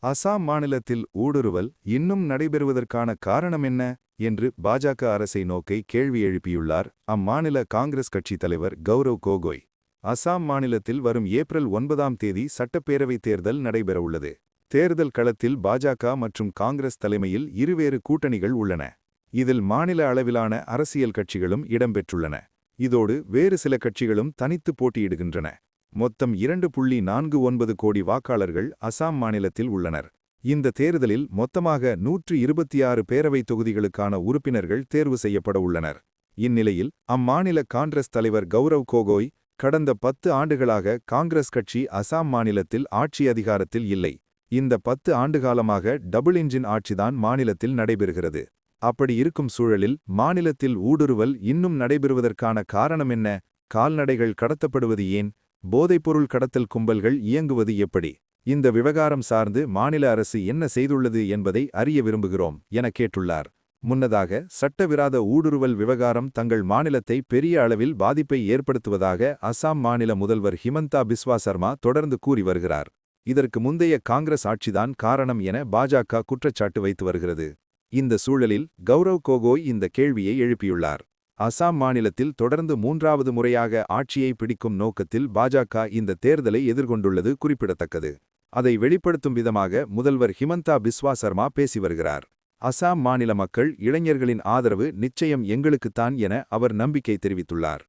அசாம் மாநிலத்தில் ஊடுருவல் இன்னும் நடைபெறுவதற்கான காரணம் என்ன என்று பாஜக அரசை நோக்கி கேள்வி எழுப்பியுள்ளார் அம்மாநில காங்கிரஸ் கட்சித் தலைவர் கௌரவ் கோகோய். அசாம் மாநிலத்தில் வரும் ஏப்ரல் 9ஆம் தேதி சட்டப்பேரவைத் தேர்தல் நடைபெறவுள்ளது. தேர்தல் களத்தில் பாஜக மற்றும் காங்கிரஸ் தலைமையில் இருவேறு கூட்டணிகள் உள்ளன. இதில் மாநில அளவிலான அரசியல் கட்சிகளும் இடம்பெற்றுள்ளன. இதோடு வேறு சில கட்சிகளும் தனித்து போட்டியிடுகின்றன. மொத்தம் 2.49 கோடி வாக்காளர்கள் அசாம் மாநிலத்தில் உள்ளனர். இந்த தேர்தலில் மொத்தமாக 126 பேரவைத் தொகுதிகளுக்கான உறுப்பினர்கள் தேர்வு செய்யப்பட உள்ளனர். இந்நிலையில் அம்மாநில காங்கிரஸ் தலைவர் கௌரவ் கோகோய், கடந்த 10 ஆண்டுகளாக காங்கிரஸ் கட்சி அசாம் மாநிலத்தில் ஆட்சி அதிகாரத்தில் இல்லை. இந்த 10 ஆண்டுகாலமாக டபுள் இன்ஜின் ஆட்சிதான் மாநிலத்தில் நடைபெறுகிறது. அப்படி இருக்கும் சூழலில் மாநிலத்தில் ஊடுருவல் இன்னும் நடைபெறுவதற்கான காரணம் என்ன? கால்நடைகள் கடத்தப்படுவது ஏன்? போதைப்பொருள் கடத்தல் கும்பல்கள் இயங்குவது எப்படி? இந்த விவகாரம் சார்ந்து மாநில அரசு என்ன செய்துள்ளது என்பதை அறிய விரும்புகிறோம் என கேட்டுள்ளார். முன்னதாக சட்டவிரோத ஊடுருவல் விவகாரம் தங்கள் மாநிலத்தை பெரிய அளவில் பாதிப்பை ஏற்படுத்துவதாக அசாம் மாநில முதல்வர் ஹிமந்தா பிஸ்வா சர்மா தொடர்ந்து கூறி வருகிறார். இதற்கு முந்தைய காங்கிரஸ் ஆட்சிதான் காரணம் என பாஜக குற்றச்சாட்டு வைத்து வருகிறது. இந்த சூழலில் கௌரவ் கோகோய் இந்த கேள்வியை எழுப்பியுள்ளார். அசாம் மாநிலத்தில் தொடர்ந்து 3வது முறையாக ஆட்சியை பிடிக்கும் நோக்கத்தில் பாஜக இந்த தேர்தலை எதிர்கொண்டுள்ளது குறிப்பிடத்தக்கது. அதை வெளிப்படுத்தும் விதமாக முதல்வர் ஹிமந்தா பிஸ்வா சர்மா பேசி வருகிறார். அசாம் மாநில மக்கள், இளைஞர்களின் ஆதரவு நிச்சயம் எங்களுக்குத்தான் என அவர் நம்பிக்கை தெரிவித்துள்ளார்.